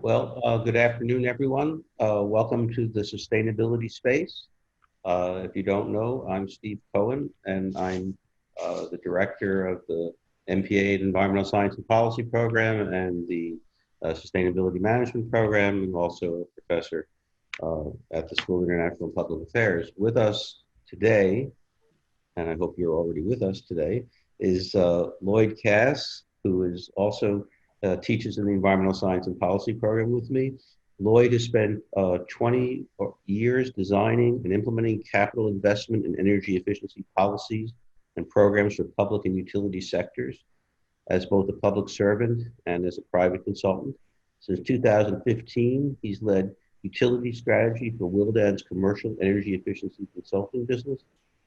Good afternoon, everyone. Welcome to the sustainability space. If you don't know, I'm Steve Cohen, and I'm the director of the MPA Environmental Science and Policy Program and the Sustainability Management Program, and also a professor at the School of International Public Affairs. With us today, and I hope you're already with us today, is Llyod Kass, who is also teaches in the Environmental Science and Policy program with me. Llyod has spent 20 years designing and implementing capital investment and energy efficiency policies and programs for public and utility sectors as both a public servant and as a private consultant. Since 2015, he's led utility strategy for Willdan's commercial energy efficiency consulting business,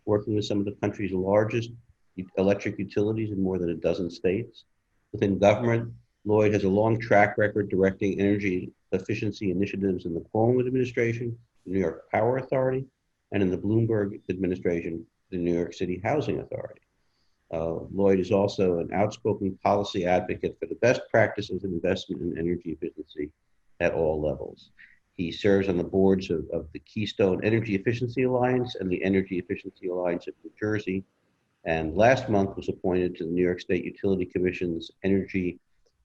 working with some of the country's largest electric utilities in more than a dozen states. Within government, Llyod has a long track record directing energy efficiency initiatives in the Cohen administration, the New York Power Authority, and in the Bloomberg administration, the New York City Housing Authority. Llyod is also an outspoken policy advocate for the best practices of investment in energy efficiency at all levels. He serves on the boards of the Keystone Energy Efficiency Alliance and the Energy Efficiency Alliance of New Jersey, and last month was appointed to the New York State Utility Commission's Energy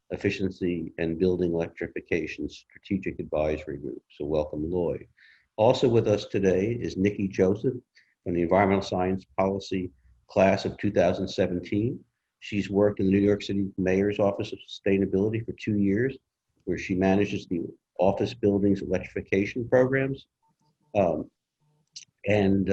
Efficiency and Building Electrification Strategic Advisory Group. So welcome, Llyod. Also with us today is Nikki Joseph from the Environmental Science Policy class of 2017. She's worked in the New York City Mayor's Office of Sustainability for 2 years, where she manages the office buildings electrification programs. Um, and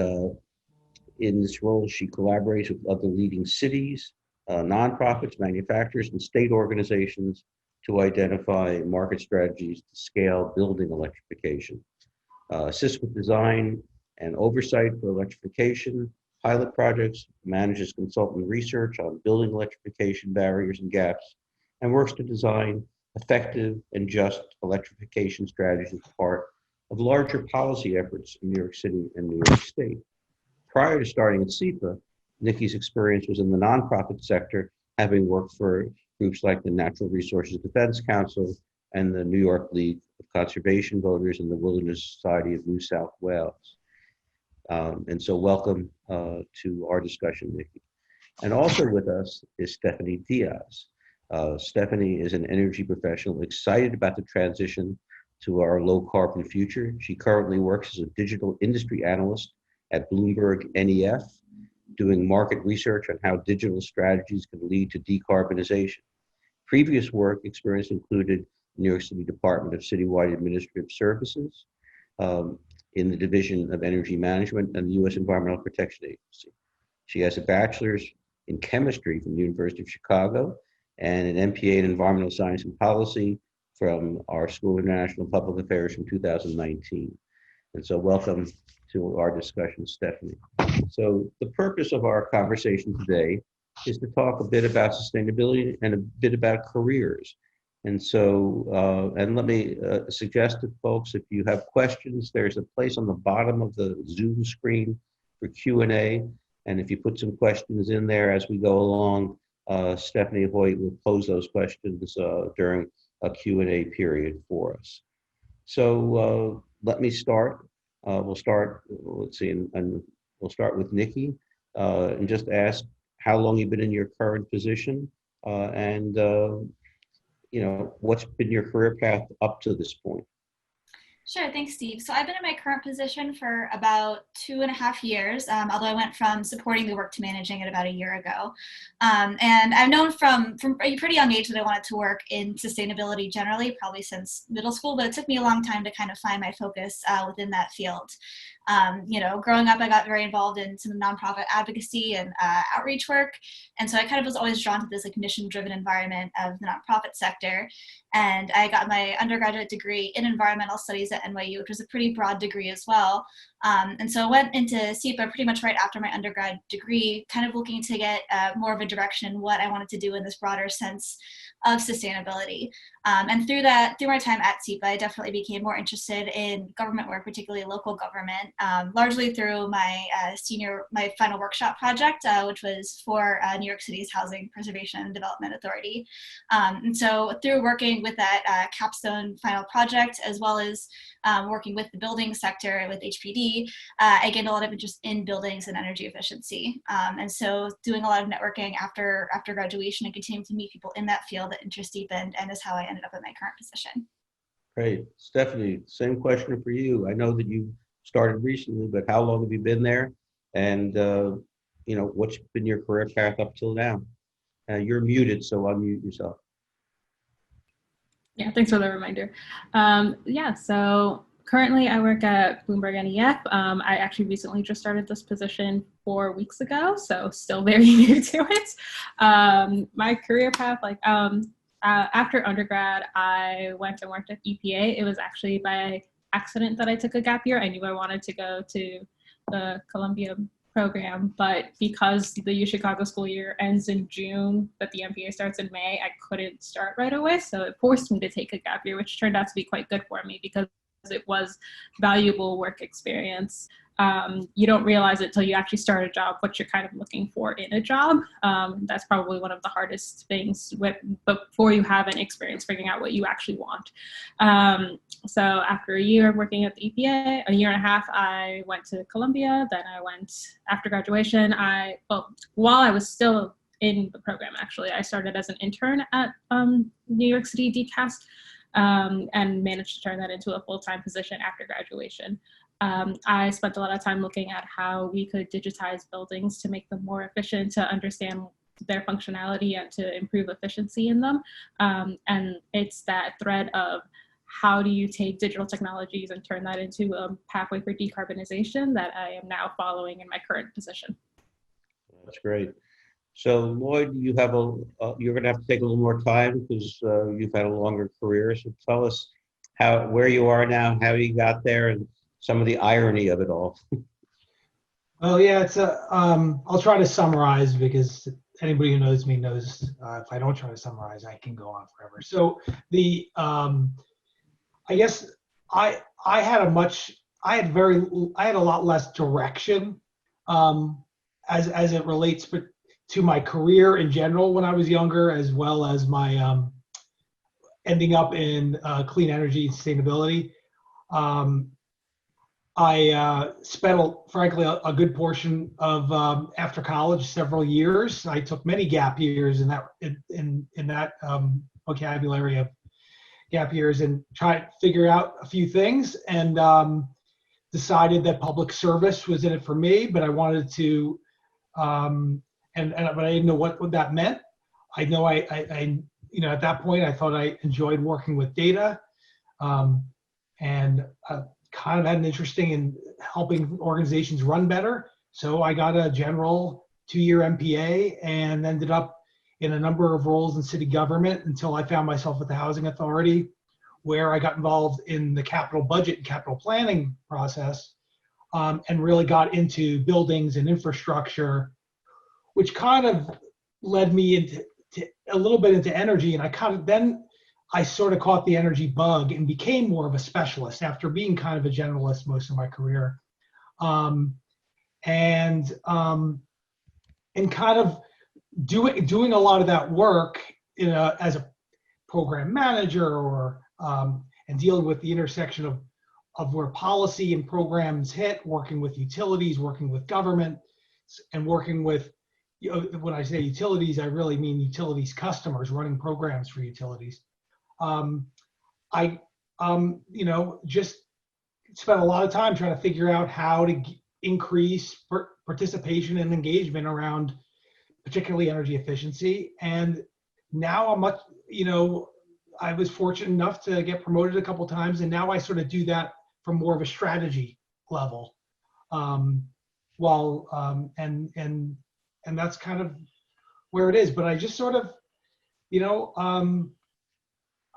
In this role, she collaborates with other leading cities, nonprofits, manufacturers, and state organizations to identify market strategies to scale building electrification, assist with design and oversight for electrification, pilot projects, manages consultant research on building electrification barriers and gaps, and works to design effective and just electrification strategies as part of larger policy efforts in New York City and New York State. Prior to starting at SEPA, Nikki's experience was in the nonprofit sector, having worked for groups like the Natural Resources Defense Council and the New York League of Conservation Voters and the Wilderness Society of New South Wales. And so welcome to our discussion, Nikki. And also with us is Stephanie Diaz. Stephanie is an energy professional excited about the transition to our low carbon future. She currently works as a digital industry analyst at Bloomberg NEF, doing market research on how digital strategies can lead to decarbonization. Previous work experience included New York City Department of Citywide Administrative Services, in the Division of Energy Management and the U.S. Environmental Protection Agency. She has a bachelor's in chemistry from the University of Chicago and an MPA in Environmental Science and Policy from our School of International Public Affairs from 2019. And so welcome to our discussion, Stephanie. So the purpose of our conversation today is to talk a bit about sustainability and a bit about careers. And so, and let me suggest to folks, if you have questions, there's a place on the bottom of the Zoom screen for Q&A. And if you put some questions in there as we go along, Stephanie Hoyt will pose those questions during a Q&A period for us. So let me start. We'll start, let's see, and we'll start with Nikki and just ask how long you've been in your current position and what's been your career path up to this point? Sure, thanks, Steve. So I've been in my current position for about 2.5 years, although I went from supporting the work to managing it about a year ago. And I've known from a pretty young age that I wanted to work in sustainability generally, probably since middle school, but it took me a long time to kind of find my focus within that field. Growing up, I got very involved in some nonprofit advocacy and outreach work. And so I kind of was always drawn to this mission-driven environment of the nonprofit sector. And I got my undergraduate degree in environmental studies at NYU, which was a pretty broad degree as well. And so I went into SEPA pretty much right after my undergrad degree, kind of looking to get more of a direction in what I wanted to do in this broader sense of sustainability. And through my time at SEPA, I definitely became more interested in government work, particularly local government, largely through my final workshop project, which was for New York City's Housing Preservation and Development Authority. And so through working with that capstone final project, as well as working with the building sector with HPD, I gained a lot of interest in buildings and energy efficiency. And so doing a lot of networking after graduation and continuing to meet people in that field, that interest deepened, and is how I ended up in my current position. Great. Stephanie, same question for you. I know that you started recently, but how long have you been there? And, what's been your career path up till now? You're muted, so unmute yourself. Yeah, thanks for the reminder. So currently I work at Bloomberg NEF. I actually recently just started this position 4 weeks ago, so still very new to it. My career path, after undergrad, I went and worked at EPA. It was actually by accident that I took a gap year. I knew I wanted to go to the Columbia program, but because the UChicago school year ends in June, but the MBA starts in May, I couldn't start right away. So it forced me to take a gap year, which turned out to be quite good for me because it was valuable work experience. You don't realize it till you actually start a job, what you're kind of looking for in a job. That's probably one of the hardest things before you have an experience figuring out what you actually want. So after a year of working at the EPA, a year and a half, I went to Columbia. Then I went after graduation. While I was still in the program, actually, I started as an intern at New York City DCAS and managed to turn that into a full-time position after graduation. I spent a lot of time looking at how we could digitize buildings to make them more efficient, to understand their functionality and to improve efficiency in them. And it's that thread of how do you take digital technologies and turn that into a pathway for decarbonization that I am now following in my current position. That's great. So Llyod, you're going to have to take a little more time because you've had a longer career. So tell us where you are now, how you got there, and some of the irony of it all. Well, yeah, I'll try to summarize because anybody who knows me knows if I don't try to summarize, I can go on forever. So I guess I had a lot less direction as it relates to my career in general when I was younger, as well as my ending up in clean energy and sustainability. I spent, frankly, a good portion of after college, several years. I took many gap years in that vocabulary of gap years and tried to figure out a few things, and decided that public service was in it for me. But I wanted to, but I didn't know what that meant. I know I at that point I thought I enjoyed working with data, and kind of had an interest in helping organizations run better. So I got a general 2-year MPA and ended up in a number of roles in city government until I found myself at the Housing Authority, where I got involved in the capital budget and capital planning process, and really got into buildings and infrastructure, which kind of led me into a little bit into energy. And I sort of caught the energy bug and became more of a specialist after being kind of a generalist most of my career. And kind of doing a lot of that work as a program manager or and dealing with the intersection of where policy and programs hit, working with utilities, working with government, and working with, when I say utilities, I really mean utilities customers, running programs for utilities. I just spent a lot of time trying to figure out how to increase participation and engagement around particularly energy efficiency. And now I was fortunate enough to get promoted a couple times, and now I sort of do that from more of a strategy level. And that's kind of where it is. But I just sort of,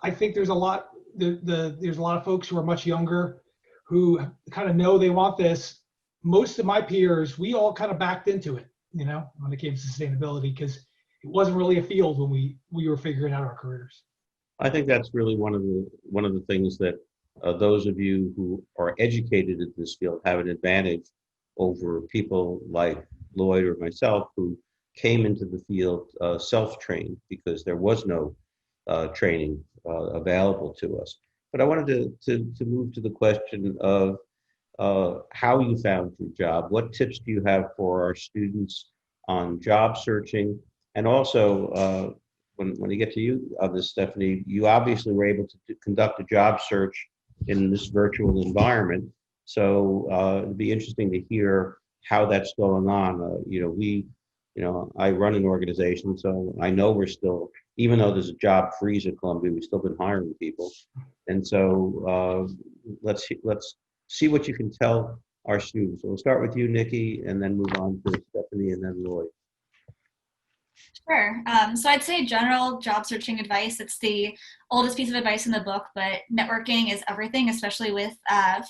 I think there's a lot of folks who are much younger who kind of know they want this. Most of my peers, we all kind of backed into it, when it came to sustainability, because it wasn't really a field when we were figuring out our careers. I think that's really one of the things that those of you who are educated in this field have an advantage over people like Lloyd or myself who came into the field self-trained because there was no training available to us. But I wanted to move to the question of how you found your job. What tips do you have for our students on job searching? And also, when you get to you on this, Stephanie, you obviously were able to conduct a job search in this virtual environment. So it'd be interesting to hear how that's going on. I run an organization, so I know we're still, even though there's a job freeze at Columbia, we've still been hiring people. And so let's see what you can tell our students. So we'll start with you, Nikki, and then move on to Stephanie and then Lloyd. Sure. So I'd say general job searching advice. It's the oldest piece of advice in the book, but networking is everything, especially with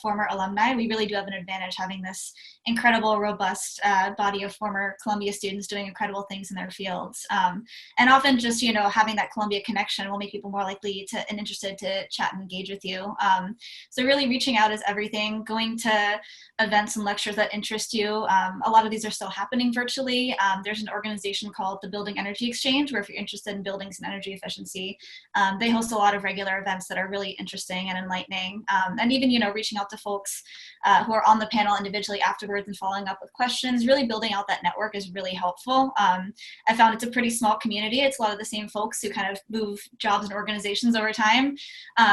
former alumni. We really do have an advantage having this incredible, robust body of former Columbia students doing incredible things in their fields. And often just, having that Columbia connection will make people more likely to and interested to chat and engage with you. So really reaching out is everything. Going to events and lectures that interest you. A lot of these are still happening virtually. There's an organization called the Building Energy Exchange, where if you're interested in buildings and energy efficiency, they host a lot of regular events that are really interesting and enlightening. And even, reaching out to folks who are on the panel individually afterwards and following up with questions, really building out that network is really helpful. I found it's a pretty small community. It's a lot of the same folks who kind of move jobs and organizations over time.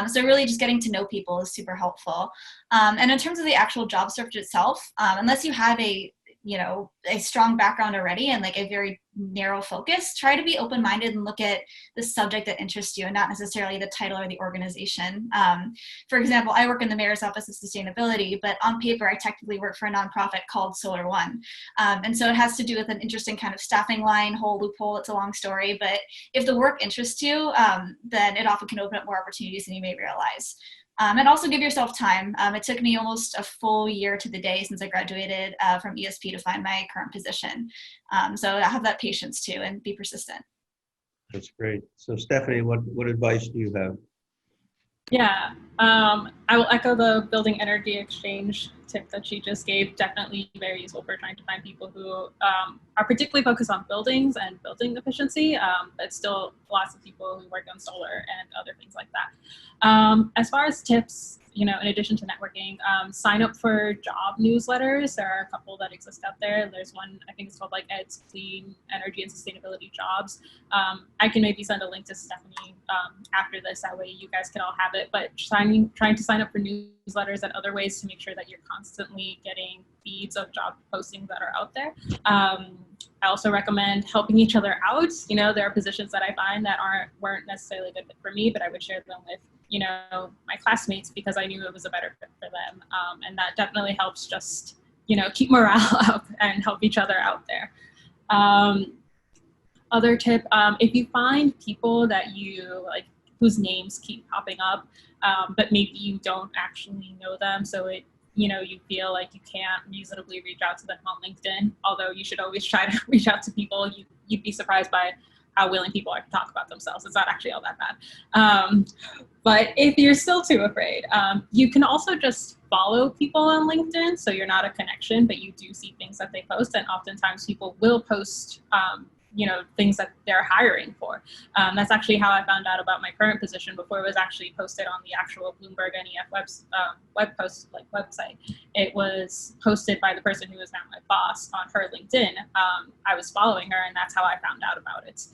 So really just getting to know people is super helpful. And in terms of the actual job search itself, unless you have a strong background already and like a very narrow focus, try to be open-minded and look at the subject that interests you and not necessarily the title or the organization. For example, I work in the Mayor's Office of Sustainability, but on paper, I technically work for a nonprofit called Solar One. And so it has to do with an interesting kind of staffing line, whole loophole. It's a long story, but if the work interests you, then it often can open up more opportunities than you may realize. And also give yourself time. It took me almost a full year to the day since I graduated from ESP to find my current position. So I have that patience too and be persistent. That's great. So Stephanie, what advice do you have? Yeah, I will echo the Building Energy Exchange tip that she just gave. Definitely very useful for trying to find people who are particularly focused on buildings and building efficiency, but still lots of people who work on solar and other things like that. As far as tips, in addition to networking, sign up for job newsletters. There are a couple that exist out there. There's one, I think it's called like Ed's Clean Energy and Sustainability Jobs. I can maybe send a link to Stephanie after this, that way you guys can all have it, but trying to sign up for newsletters and other ways to make sure that you're constantly getting feeds of job postings that are out there. I also recommend helping each other out. There are positions that I find that weren't necessarily a good fit for me, but I would share them with my classmates because I knew it was a better fit for them. And that definitely helps just, keep morale up and help each other out there. Other tip, if you find people that you like, whose names keep popping up, but maybe you don't actually know them, so you feel like you can't reasonably reach out to them on LinkedIn, although you should always try to reach out to people. You'd be surprised by how willing people are to talk about themselves. It's not actually all that bad. But if you're still too afraid, you can also just follow people on LinkedIn. So you're not a connection, but you do see things that they post. And oftentimes people will post, things that they're hiring for. That's actually how I found out about my current position before it was actually posted on the actual Bloomberg NEF website. It was posted by the person who is now my boss on her LinkedIn. I was following her and that's how I found out about it.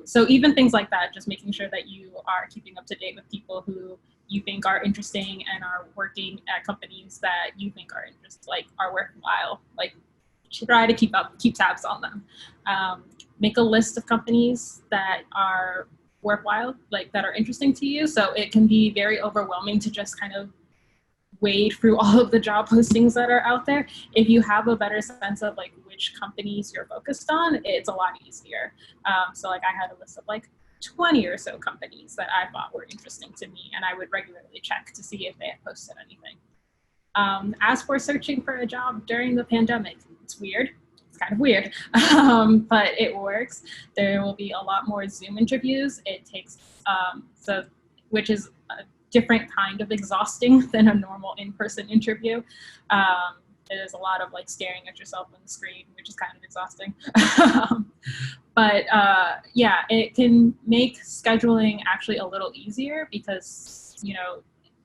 So even things like that, just making sure that you are keeping up to date with people who you think are interesting and are working at companies that you think are worthwhile. Try to keep tabs on them. Make a list of companies that are worthwhile, that are interesting to you. So it can be very overwhelming to just kind of wade through all of the job postings that are out there. If you have a better sense of which companies you're focused on, it's a lot easier. So I had a list of 20 or so companies that I thought were interesting to me, and I would regularly check to see if they had posted anything. As for searching for a job during the pandemic, it's weird. It's kind of weird, but it works. There will be a lot more Zoom interviews. It takes, which is a different kind of exhausting than a normal in-person interview. It is a lot of like staring at yourself on the screen, which is kind of exhausting. But yeah, it can make scheduling actually a little easier because, you know,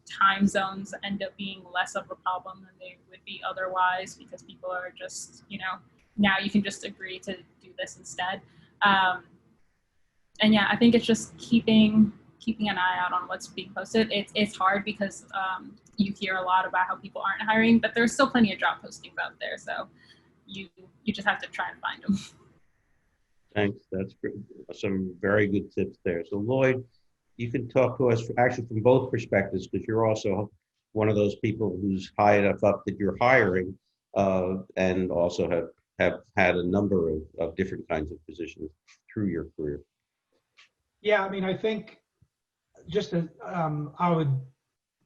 time zones end up being less of a problem than they would be otherwise, because people are just, you know, now you can just agree to do this instead. And yeah, I think it's just keeping an eye out on what's being posted. It's hard because you hear a lot about how people aren't hiring, but there's still plenty of job postings out there. So you just have to try and find them. Thanks. That's some very good tips there. So Llyod, you can talk to us actually from both perspectives, because you're also one of those people who's high enough up that you're hiring, and also have had a number of different kinds of positions through your career. Yeah, I mean, I think just I would,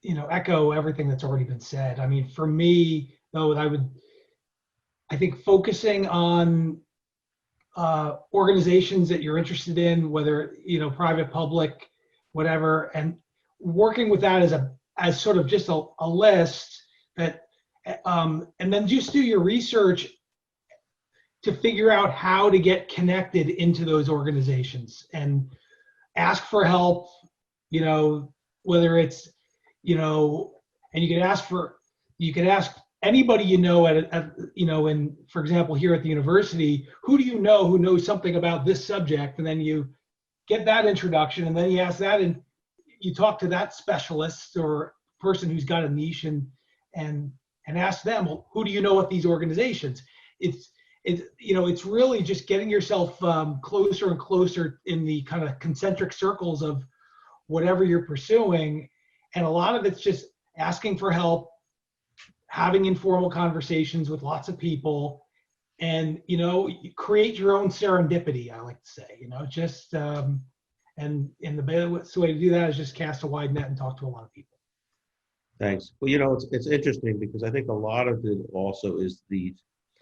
you know, echo everything that's already been said. I mean, for me, though, I think focusing on organizations that you're interested in, whether, you know, private, public, whatever, and working with that as sort of just a list that, and then just do your research to figure out how to get connected into those organizations and ask for help, you know, whether it's, you know, and you can ask anybody you know at you know, and for example, here at the university, who do you know who knows something about this subject? And then you get that introduction, and then you ask that, and you talk to that specialist or person who's got a niche, and ask them, well, who do you know at these organizations? It's you know, it's really just getting yourself closer and closer in the kind of concentric circles of whatever you're pursuing. And a lot of it's just asking for help, having informal conversations with lots of people, and, you know, you create your own serendipity, I like to say, you know, just, and the best way to do that is just cast a wide net and talk to a lot of people. Thanks. Well, you know, it's interesting because I think a lot of it also is the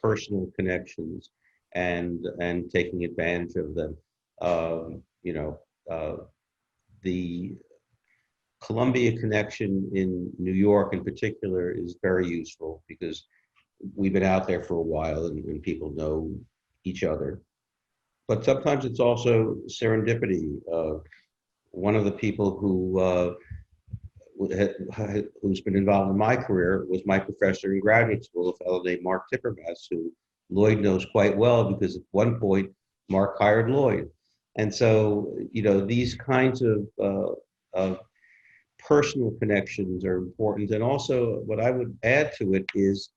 personal connections and taking advantage of them. You know, the Columbia connection in New York in particular is very useful because we've been out there for a while and people know each other. But sometimes it's also serendipity. One of the people who's been involved in my career was my professor in graduate school, a fellow named Mark Tipperbass, who Llyod knows quite well because at one point Mark hired Llyod. And so, you know, these kinds of personal connections are important. And also what I would add to it is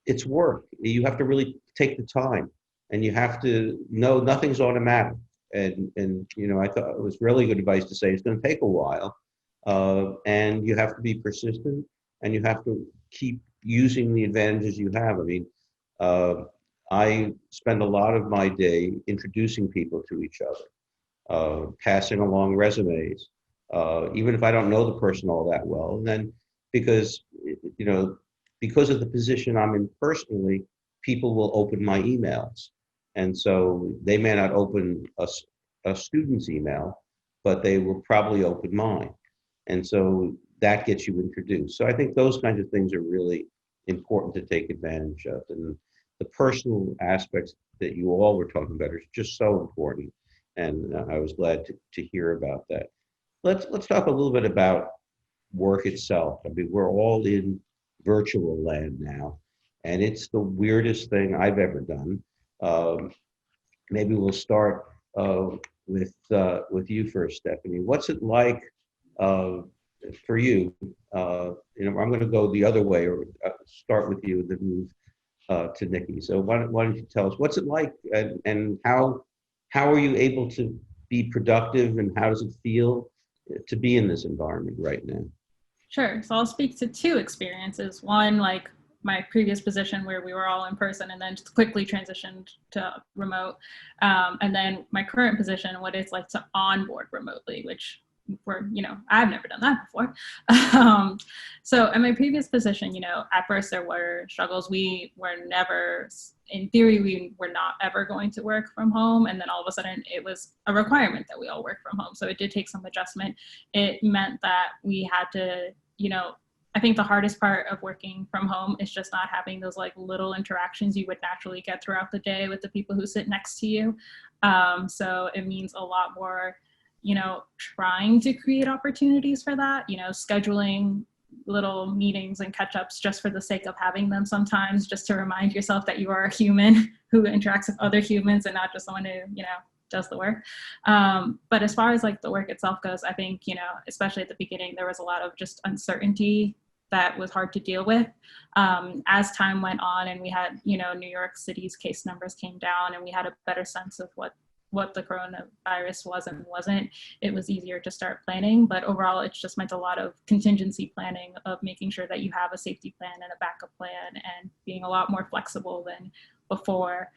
it's work. You have to really take the time, and you have to know nothing's automatic. And you know, I thought it was really good advice to say it's going to take a while. And you have to be persistent, and you have to keep using the advantages you have. I mean, I spend a lot of my day introducing people to each other, passing along resumes, even if I don't know the person all that well. And then because, you know, because of the position I'm in personally, people will open my emails. And so they may not open a student's email, but they will probably open mine. And so that gets you introduced. So I think those kinds of things are really important to take advantage of. And the personal aspects that you all were talking about are just so important. And I was glad to hear about that. Let's talk a little bit about work itself. I mean, we're all in virtual land now, and it's the weirdest thing I've ever done. Maybe we'll start with you first, Stephanie. What's it like for you? You know, I'm going to go the other way, or start with you, and then move to Nikki. So why don't you tell us what's it like, and how are you able to be productive, and how does it feel to be in this environment right now? Sure. So I'll speak to two experiences. One, like my previous position where we were all in person and then just quickly transitioned to remote. And then my current position, what it's like to onboard remotely, which I've never done that before. So in my previous position, at first there were struggles. We were never, in theory, we were not ever going to work from home. And then all of a sudden it was a requirement that we all work from home. So it did take some adjustment. It meant that we had to, I think the hardest part of working from home is just not having those like little interactions you would naturally get throughout the day with the people who sit next to you. So it means a lot more, trying to create opportunities for that, scheduling little meetings and catch-ups just for the sake of having them sometimes, just to remind yourself that you are a human who interacts with other humans and not just someone who, does the work. But as far as like the work itself goes, I think, especially at the beginning, there was a lot of just uncertainty that was hard to deal with. As time went on and we had, New York City's case numbers came down and we had a better sense of what the coronavirus was and wasn't, it was easier to start planning. But overall, it's just meant a lot of contingency planning of making sure that you have a safety plan and a backup plan and being a lot more flexible than before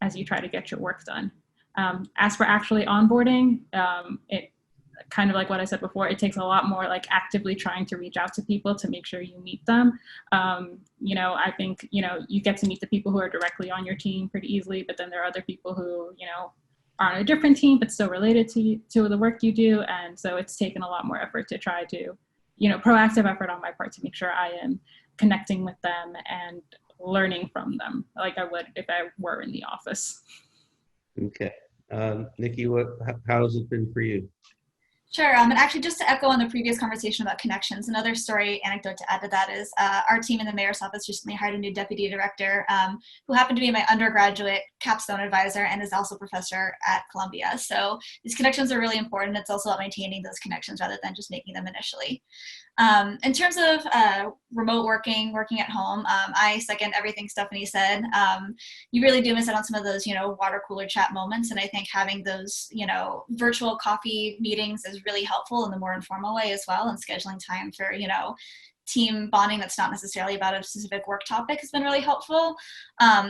as you try to get your work done. As for actually onboarding, it kind of like what I said before, it takes a lot more like actively trying to reach out to people to make sure you meet them. I think, you get to meet the people who are directly on your team pretty easily, but then there are other people who, are on a different team, but still related to the work you do. And so it's taken a lot more effort to try to, proactive effort on my part to make sure I am connecting with them and learning from them like I would if I were in the office. Okay. Nikki, how has it been for you? Sure. And actually, just to echo on the previous conversation about connections, another story anecdote to add to that is our team in the mayor's office recently hired a new deputy director who happened to be my undergraduate capstone advisor and is also a professor at Columbia. So these connections are really important. It's also about maintaining those connections rather than just making them initially. In terms of remote working at home, I second everything Stephanie said. You really do miss out on some of those, water cooler chat moments. And I think having those, virtual coffee meetings is really helpful in the more informal way as well. And scheduling time for, team bonding that's not necessarily about a specific work topic has been really helpful.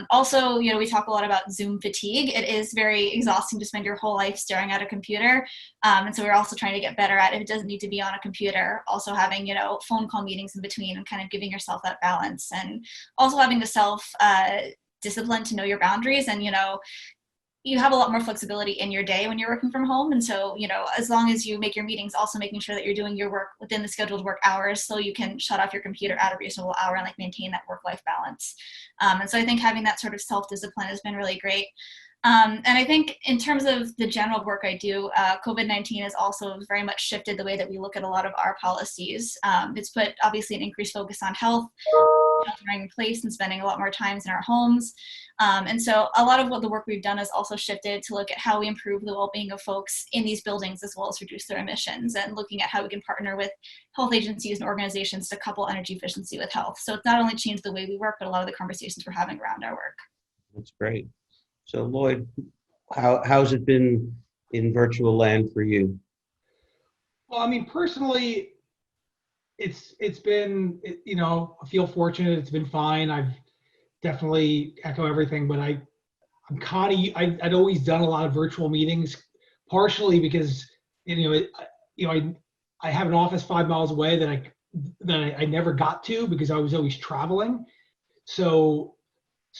Also, we talk a lot about Zoom fatigue. It is very exhausting to spend your whole life staring at a computer. And so we're also trying to get better at, if it doesn't need to be on a computer, also having, phone call meetings in between and kind of giving yourself that balance, and also having the self discipline to know your boundaries. And, you have a lot more flexibility in your day when you're working from home. And so, as long as you make your meetings, also making sure that you're doing your work within the scheduled work hours so you can shut off your computer at a reasonable hour and maintain that work-life balance. And so I think having that sort of self-discipline has been really great. And I think in terms of the general work I do, COVID-19 has also very much shifted the way that we look at a lot of our policies. It's put obviously an increased focus on health, sheltering in place and spending a lot more times in our homes. And so a lot of what the work we've done has also shifted to look at how we improve the well-being of folks in these buildings as well as reduce their emissions, and looking at how we can partner with health agencies and organizations to couple energy efficiency with health. So it's not only changed the way we work, but a lot of the conversations we're having around our work. That's great. So Llyod, how's it been in virtual land for you? Well, personally, it's been, I feel fortunate. It's been fine. I've definitely echo everything, but I'd always done a lot of virtual meetings, partially because, I have an office 5 miles away that I never got to because I was always traveling. So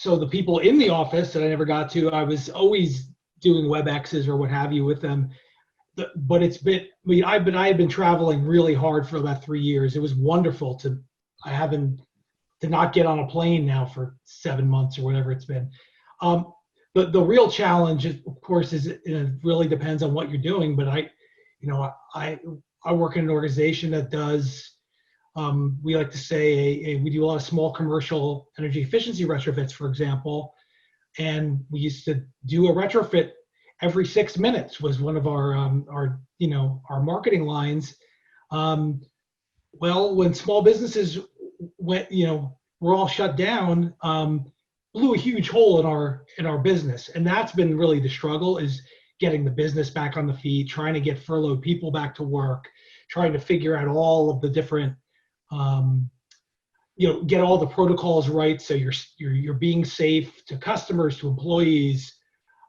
the people in the office that I never got to, I was always doing WebExes or what have you with them. But it's been, I had been traveling really hard for about 3 years. It was wonderful to not get on a plane now for 7 months or whatever it's been. The real challenge, of course, is it really depends on what you're doing. But I work in an organization that does, we like to say, we do a lot of small commercial energy efficiency retrofits, for example. And we used to do a retrofit every 6 minutes was one of our marketing lines. Well, when small businesses went, were all shut down, blew a huge hole in our business. And that's been really the struggle, is getting the business back on the feet, trying to get furloughed people back to work, trying to figure out all of the different, get all the protocols right so you're being safe to customers, to employees,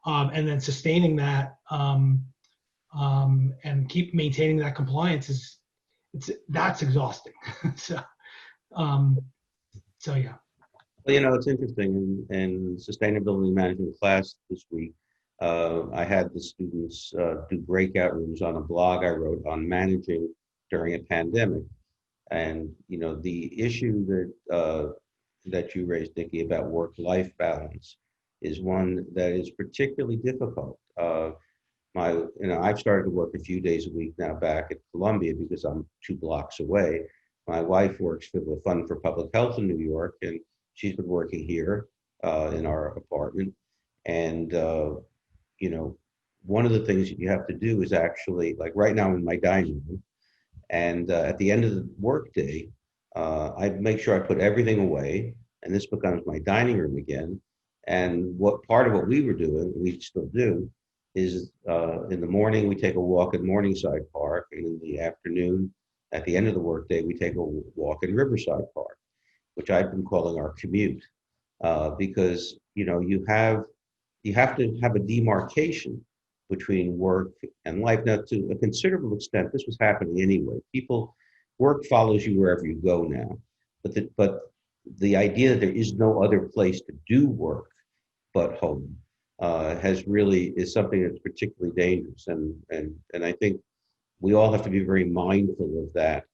and then sustaining that. and keep maintaining that compliance that's exhausting. so, um, so yeah. Well, it's interesting in sustainability management class this week. I had the students do breakout rooms on a blog I wrote on managing during a pandemic. And, the issue that you raised, Nikki, about work-life balance is one that is particularly difficult. I've started to work a few days a week now back at Columbia because I'm 2 blocks away. My wife works for the Fund for Public Health in New York, and she's been working here in our apartment. And, one of the things that you have to do is actually, like right now in my dining room, and at the end of the workday, I make sure I put everything away, and this becomes my dining room again. And what part of what we were doing, we still do, is in the morning we take a walk at Morningside Park, and in the afternoon, at the end of the workday, we take a walk in Riverside Park, which I've been calling our commute, because you have to have a demarcation between work and life. Now, to a considerable extent, this was happening anyway. Work follows you wherever you go now, but the idea that there is no other place to do work but home is something that's particularly dangerous, and I think we all have to be very mindful of that.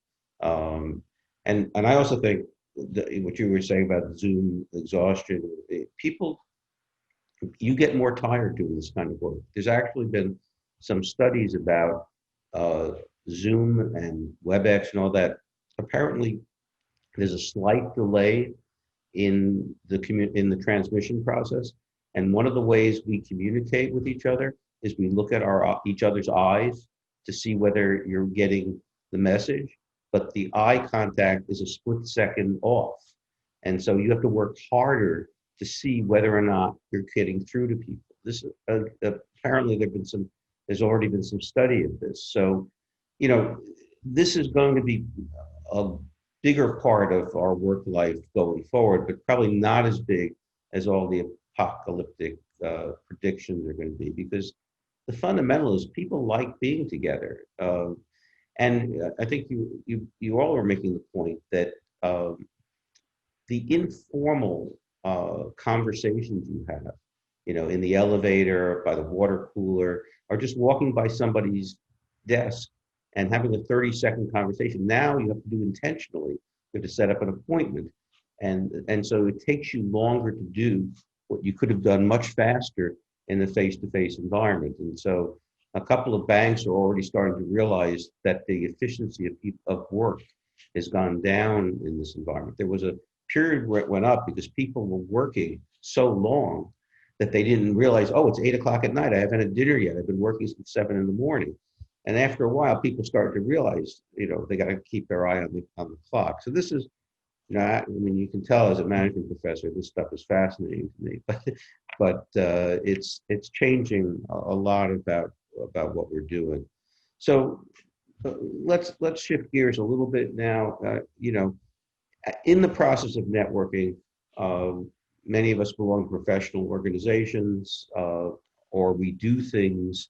And I also think what you were saying about Zoom exhaustion, you get more tired doing this kind of work. There's actually been some studies about Zoom and WebEx and all that. Apparently, there's a slight delay in the transmission process, and one of the ways we communicate with each other is we look at each other's eyes to see whether you're getting the message. But the eye contact is a split second off, and so you have to work harder to see whether or not you're getting through to people. This apparently there's already been some study of this. So, this is going to be a bigger part of our work life going forward, but probably not as big as all the apocalyptic predictions are going to be, because the fundamental is people like being together. And I think you all are making the point that the informal conversations you have, in the elevator, by the water cooler, or just walking by somebody's desk and having a 30-second conversation. Now you have to do intentionally. You have to set up an appointment. And so it takes you longer to do what you could have done much faster in the face-to-face environment. And so a couple of banks are already starting to realize that the efficiency of work has gone down in this environment. There was a period where it went up because people were working so long that they didn't realize, oh, it's 8 o'clock at night. I haven't had dinner yet. I've been working since 7 in the morning. And after a while, people started to realize, they got to keep their eye on the clock. So this is, you can tell as a management professor, this stuff is fascinating to me. But it's changing a lot about what we're doing. So let's shift gears a little bit now. In the process of networking, many of us belong to professional organizations, or we do things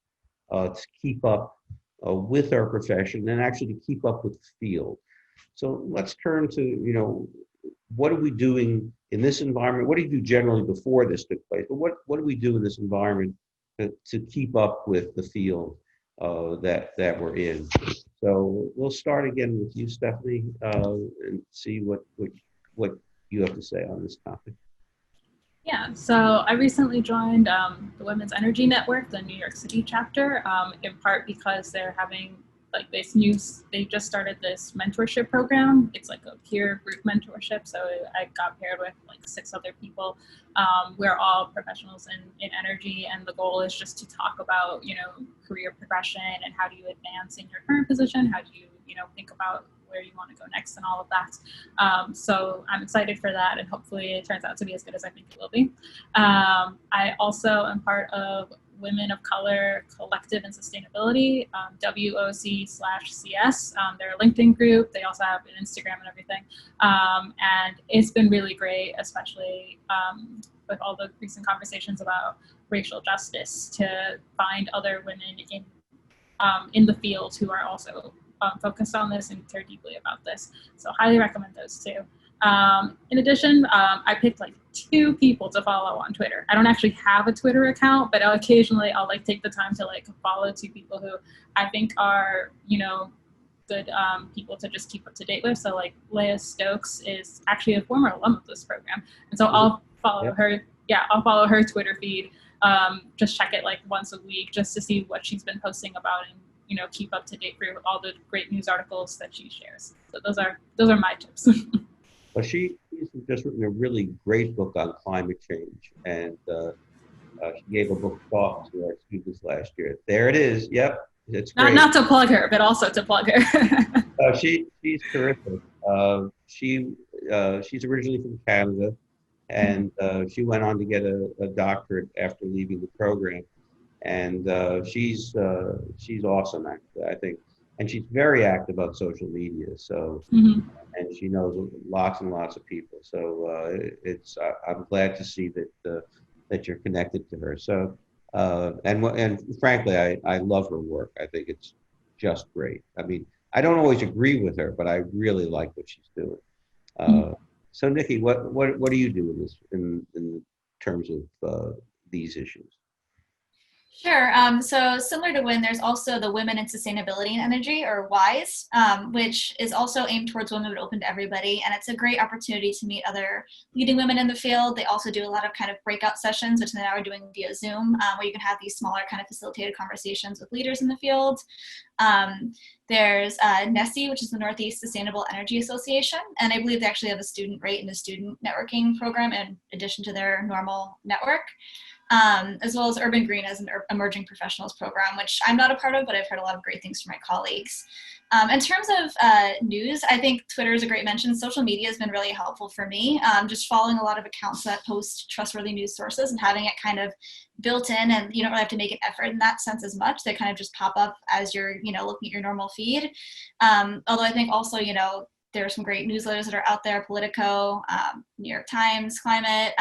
to keep up with our profession and actually to keep up with the field. So let's turn to, what are we doing in this environment? What do you do generally before this took place? But what do we do in this environment to keep up with the field that we're in? So we'll start again with you, Stephanie, and see what you have to say on this topic. Yeah, so I recently joined the Women's Energy Network, the New York City chapter, in part because they're having they just started this mentorship program. It's like a peer group mentorship. So I got paired with 6 other people. We're all professionals in energy, and the goal is just to talk about, career progression and how do you advance in your current position? How do you, think about where you want to go next and all of that. So I'm excited for that, and hopefully it turns out to be as good as I think it will be. I also am part of Women of Color Collective and Sustainability, WOC/CS. They're a LinkedIn group. They also have an Instagram and everything. And it's been really great, especially with all the recent conversations about racial justice, to find other women in in the field who are also focused on this and care deeply about this. So highly recommend those two. In addition, I picked like 2 people to follow on Twitter. I don't actually have a Twitter account, but occasionally I'll like take the time to like follow 2 people who I think are, good people to just keep up to date with. So like Leah Stokes is actually a former alum of this program. And so I'll follow her. Yeah, I'll follow her Twitter feed. Just check it like once a week just to see what she's been posting about and, keep up to date for all the great news articles that she shares. So those are my tips. Well, she's just written a really great book on climate change, and she gave a book talk to our students last year. There it is. Yep, it's great. Not to plug her, but also to plug her. She's terrific. She's originally from Canada, and she went on to get a doctorate after leaving the program. And she's awesome, actually, I think. And she's very active on social media. So, and she knows lots and lots of people. So I'm glad to see that you're connected to her. So, and frankly, I love her work. I think it's just great. I mean, I don't always agree with her, but I really like what she's doing. So, Nikki, what do you do in this in terms of these issues? Sure. So similar to WIN, there's also the Women in Sustainability and Energy, or WISE, which is also aimed towards women but open to everybody. And it's a great opportunity to meet other leading women in the field. They also do a lot of kind of breakout sessions, which they now are doing via Zoom, where you can have these smaller kind of facilitated conversations with leaders in the field. There's NESI, which is the Northeast Sustainable Energy Association. And I believe they actually have a student rate and a student networking program in addition to their normal network. As well as Urban Green as an emerging professionals program, which I'm not a part of, but I've heard a lot of great things from my colleagues. In terms of news, I think Twitter is a great mention. Social media has been really helpful for me, just following a lot of accounts that post trustworthy news sources and having it kind of built in, and you don't really have to make an effort in that sense as much. They kind of just pop up as you're, looking at your normal feed. Although I think also, there are some great newsletters that are out there, Politico, New York Times, Climate,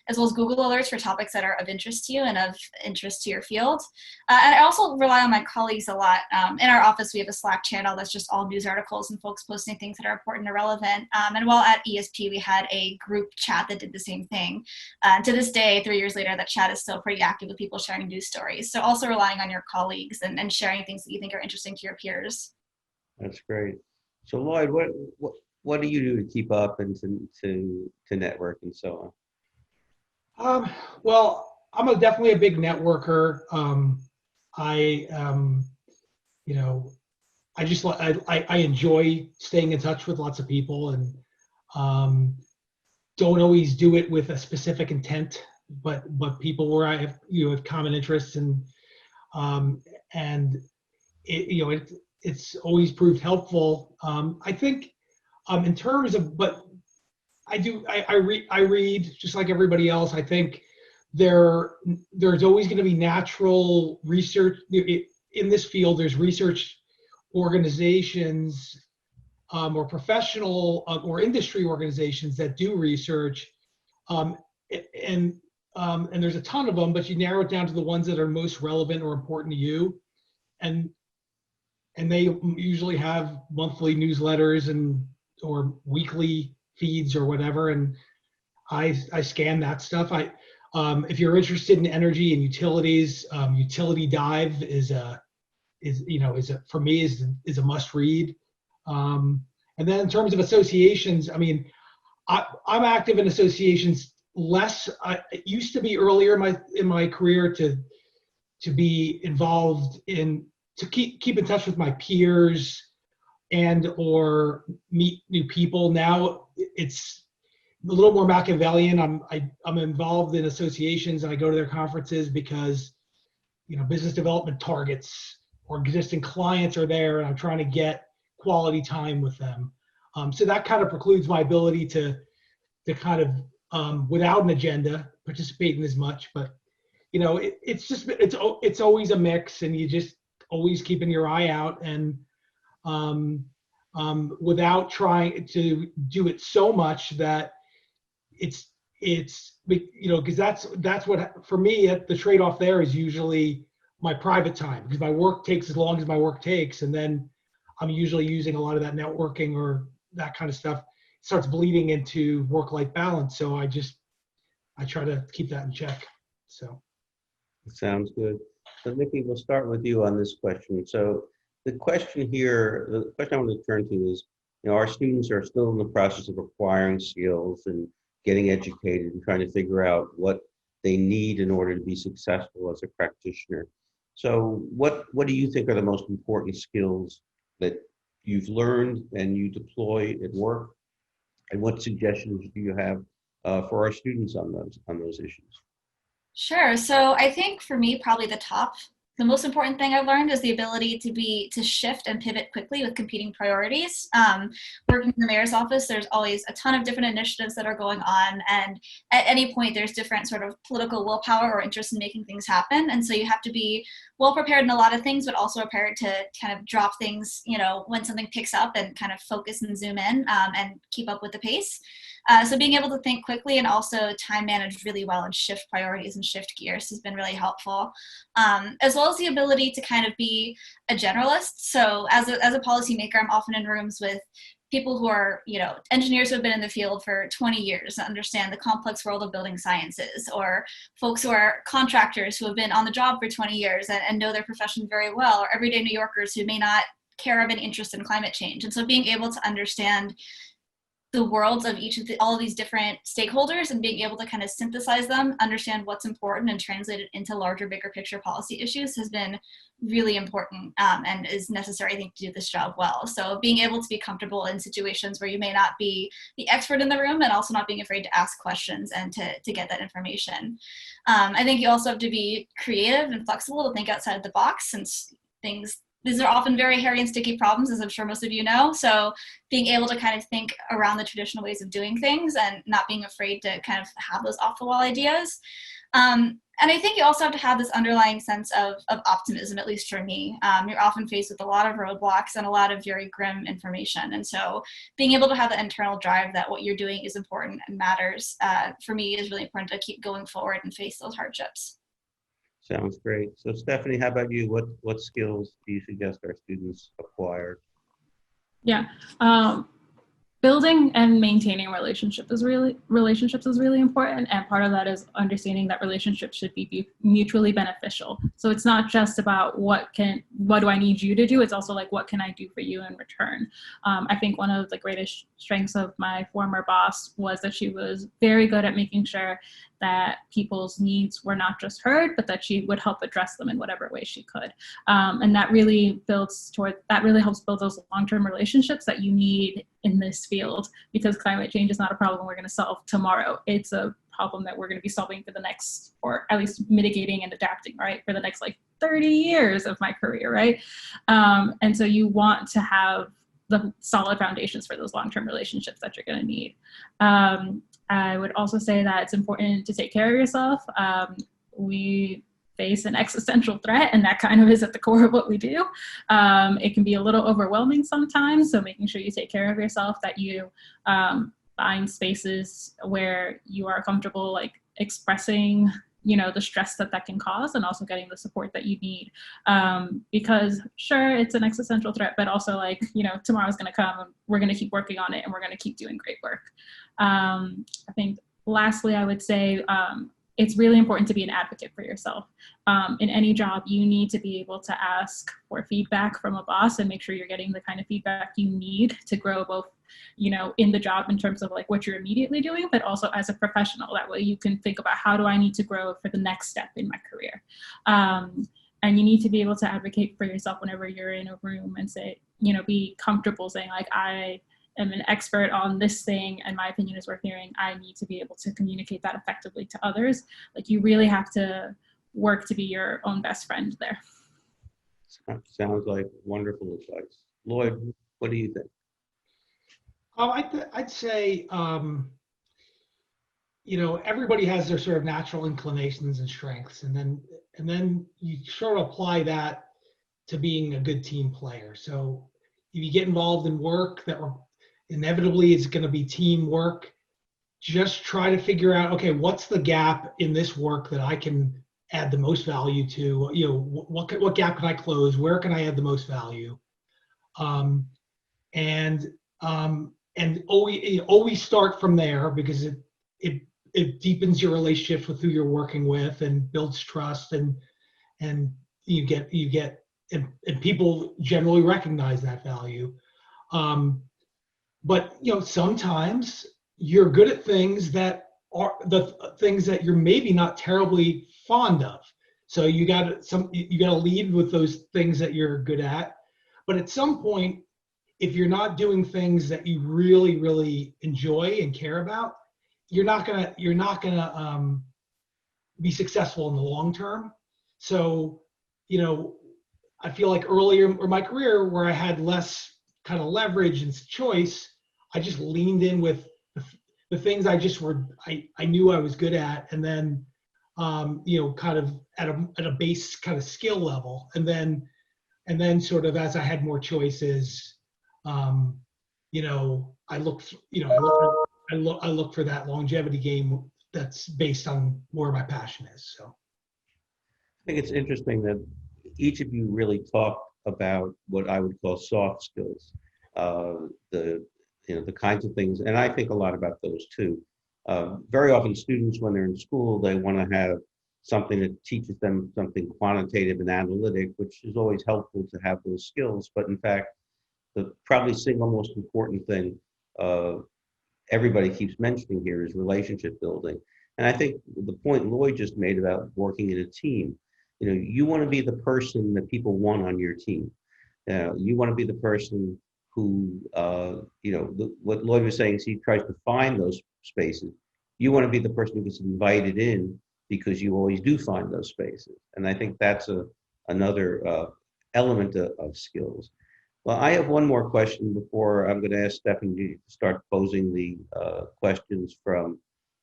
as well as Google Alerts for topics that are of interest to you and of interest to your field. And I also rely on my colleagues a lot. In our office, we have a Slack channel that's just all news articles and folks posting things that are important or relevant. And while at ESP, we had a group chat that did the same thing. To this day, 3 years later, that chat is still pretty active with people sharing news stories. So also relying on your colleagues and sharing things that you think are interesting to your peers. That's great. So Llyod, what do you do to keep up and to network and so on? Well, I'm definitely a big networker. I enjoy staying in touch with lots of people, and don't always do it with a specific intent, but people where I have have common interests, and it's always proved helpful. I think in terms of, but I read just like everybody else. I think there's always going to be natural research in this field. There's research organizations or professional or industry organizations that do research, and there's a ton of them, but you narrow it down to the ones that are most relevant or important to you, and they usually have monthly newsletters or weekly feeds or whatever. And I scan that stuff. If you're interested in energy and utilities, Utility Dive is for me is a must read. And then in terms of associations, I mean, I'm active in associations less. It used to be earlier in my career to be involved to keep in touch with my peers and or meet new people. Now it's a little more Machiavellian. I'm involved in associations and I go to their conferences because business development targets or existing clients are there, and I'm trying to get quality time with them. So that kind of precludes my ability to kind of without an agenda participate in as much. But it's always a mix, and you just always keeping your eye out, and without trying to do it so much that it's because that's what, for me, the trade-off there is usually my private time, because my work takes as long as my work takes, and then I'm usually using a lot of that networking or that kind of stuff. It starts bleeding into work-life balance. So I try to keep that in check. So. Sounds good. So Nikki, we'll start with you on this question. So the question I want to turn to is, our students are still in the process of acquiring skills and getting educated and trying to figure out what they need in order to be successful as a practitioner. So what do you think are the most important skills that you've learned and you deploy at work? And what suggestions do you have for our students on those issues? Sure. So I think for me, probably the most important thing I've learned is the ability to shift and pivot quickly with competing priorities. Working in the mayor's office, there's always a ton of different initiatives that are going on. And at any point, there's different sort of political willpower or interest in making things happen. And so you have to be well prepared in a lot of things, but also prepared to kind of drop things, when something picks up, and kind of focus and zoom in and keep up with the pace. So being able to think quickly and also time manage really well and shift priorities and shift gears has been really helpful, as well as the ability to kind of be a generalist. So as a policymaker, I'm often in rooms with people who are, engineers who have been in the field for 20 years and understand the complex world of building sciences, or folks who are contractors who have been on the job for 20 years and know their profession very well, or everyday New Yorkers who may not care of an interest in climate change. And so being able to understand the worlds of all of these different stakeholders and being able to kind of synthesize them, understand what's important, and translate it into larger, bigger picture policy issues has been really important, and is necessary, I think, to do this job well. So being able to be comfortable in situations where you may not be the expert in the room, and also not being afraid to ask questions and to get that information. I think you also have to be creative and flexible to think outside the box, since these are often very hairy and sticky problems, as I'm sure most of you know. So being able to kind of think around the traditional ways of doing things and not being afraid to kind of have those off-the-wall ideas. And I think you also have to have this underlying sense of optimism, at least for me. You're often faced with a lot of roadblocks and a lot of very grim information. And so being able to have the internal drive that what you're doing is important and matters, for me, is really important to keep going forward and face those hardships. Sounds great. So Stephanie, how about you? What skills do you suggest our students acquire? Yeah. Building and maintaining relationships is really important, and part of that is understanding that relationships should be mutually beneficial. So it's not just about what do I need you to do, it's also like, what can I do for you in return? I think one of the greatest strengths of my former boss was that she was very good at making sure that people's needs were not just heard, but that she would help address them in whatever way she could. And that really helps build those long-term relationships that you need in this field, because climate change is not a problem we're going to solve tomorrow. It's a problem that we're going to be solving for the next, or at least mitigating and adapting, right, for the next 30 years of my career, right? And so you want to have the solid foundations for those long-term relationships that you're going to need. I would also say that it's important to take care of yourself. We face an existential threat, and that kind of is at the core of what we do. It can be a little overwhelming sometimes, so making sure you take care of yourself, that you find spaces where you are comfortable expressing the stress that can cause, and also getting the support that you need. Because sure, it's an existential threat, but also tomorrow's going to come, and we're going to keep working on it, and we're going to keep doing great work. I think lastly, I would say it's really important to be an advocate for yourself. In any job, you need to be able to ask for feedback from a boss and make sure you're getting the kind of feedback you need to grow both, in the job in terms of what you're immediately doing, but also as a professional. That way you can think about, how do I need to grow for the next step in my career? And you need to be able to advocate for yourself whenever you're in a room and say, be comfortable saying I am an expert on this thing and my opinion is worth hearing. I need to be able to communicate that effectively to others. You really have to work to be your own best friend there. Sounds like wonderful advice. Llyod, what do you think? I'd say, everybody has their sort of natural inclinations and strengths, and then you sort of apply that to being a good team player. So if you get involved in work that inevitably it's going to be teamwork, just try to figure out, okay, what's the gap in this work that I can add the most value to, what gap can I close? Where can I add the most value? Um, and always start from there, because it deepens your relationships with who you're working with and builds trust, and you get and people generally recognize that value. But sometimes you're good at things that are the things that you're maybe not terribly fond of. So you got to lead with those things that you're good at. But at some point, if you're not doing things that you really, really enjoy and care about, you're not gonna be successful in the long term. So, I feel like earlier in my career, where I had less kind of leverage and choice, I just leaned in with the things I knew I was good at, and then kind of at a base kind of skill level, and then sort of as I had more choices, I look for that longevity game that's based on where my passion is. So I think it's interesting that each of you really talked about what I would call soft skills, the kinds of things, and I think a lot about those too. Very often students, when they're in school, they want to have something that teaches them something quantitative and analytic, which is always helpful to have those skills. But in fact, the probably single most important thing everybody keeps mentioning here is relationship building. And I think the point Llyod just made about working in a team, you want to be the person that people want on your team. You want to be the person who, what Llyod was saying is he tries to find those spaces. You want to be the person who gets invited in because you always do find those spaces. And I think that's another element of skills. Well, I have one more question before I'm going to ask Stephanie to start posing the questions from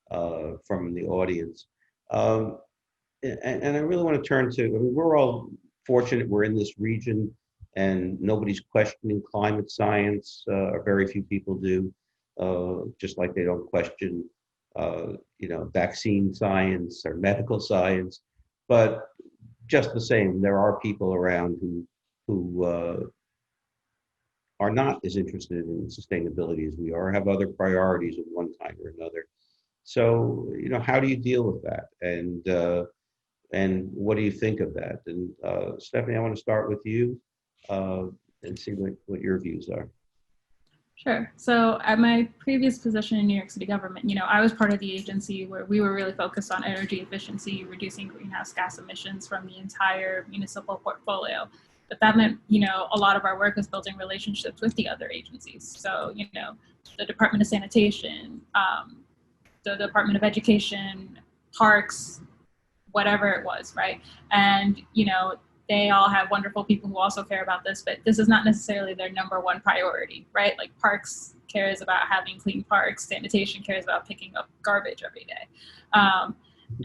the audience. And I really want to turn to, we're all fortunate we're in this region and nobody's questioning climate science, or very few people do, just like they don't question, vaccine science or medical science. But just the same, there are people around who are not as interested in sustainability as we are, have other priorities of one kind or another. So, how do you deal with that? And what do you think of that? And Stephanie, I want to start with you and see what your views are. Sure. So at my previous position in New York City government, I was part of the agency where we were really focused on energy efficiency, reducing greenhouse gas emissions from the entire municipal portfolio. But that meant, a lot of our work was building relationships with the other agencies. So, the Department of Sanitation, the Department of Education, parks, whatever it was, right? And, they all have wonderful people who also care about this, but this is not necessarily their number one priority, right? Like parks cares about having clean parks, sanitation cares about picking up garbage every day.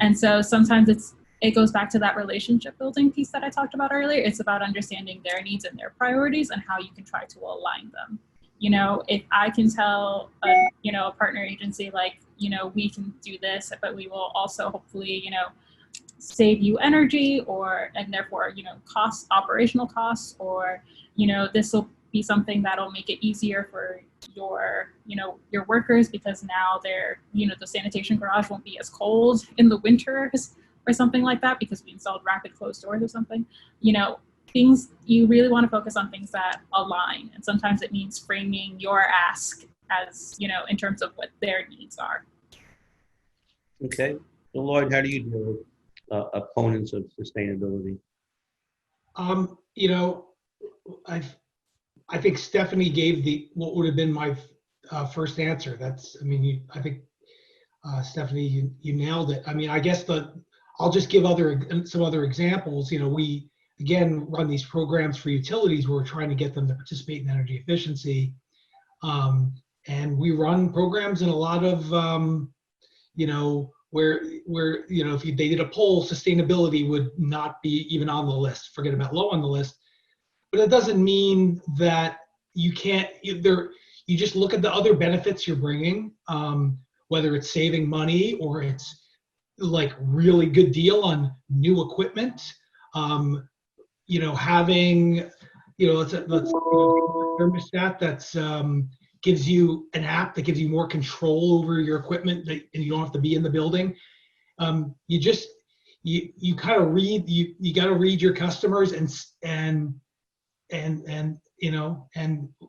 And so sometimes it goes back to that relationship building piece that I talked about earlier. It's about understanding their needs and their priorities and how you can try to align them. If I can tell a partner agency like, we can do this, but we will also hopefully, save you energy and therefore, operational costs, or, this will be something that'll make it easier for your workers, because now the sanitation garage won't be as cold in the winters or something like that because we installed rapid closed doors or something. Things you really want to focus on things that align, and sometimes it means framing your ask as in terms of what their needs are. Okay, so Llyod, how do you deal with opponents of sustainability? I think Stephanie gave what would have been my first answer. I think Stephanie, you nailed it. I guess I'll just give some other examples. We again run these programs for utilities where we're trying to get them to participate in energy efficiency, and we run programs in a lot of where if they did a poll, sustainability would not be even on the list. Forget about low on the list. But it doesn't mean that you can't. You just look at the other benefits you're bringing, whether it's saving money or it's like really good deal on new equipment. Having, let's thermostat that's gives you an app that gives you more control over your equipment, and you don't have to be in the building. You kind of read, you got to read your customers and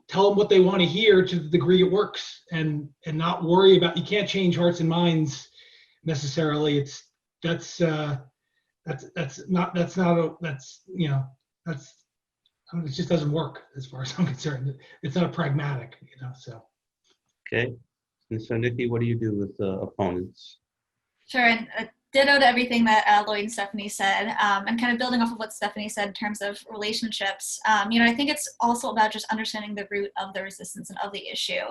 tell them what they want to hear to the degree it works, and not worry about, you can't change hearts and minds necessarily. That's it just doesn't work as far as I'm concerned. It's not pragmatic, so. Okay. And so Nikki, what do you do with opponents? Sure, and ditto to everything that Llyod and Stephanie said, and kind of building off of what Stephanie said in terms of relationships. I think it's also about just understanding the root of the resistance and of the issue.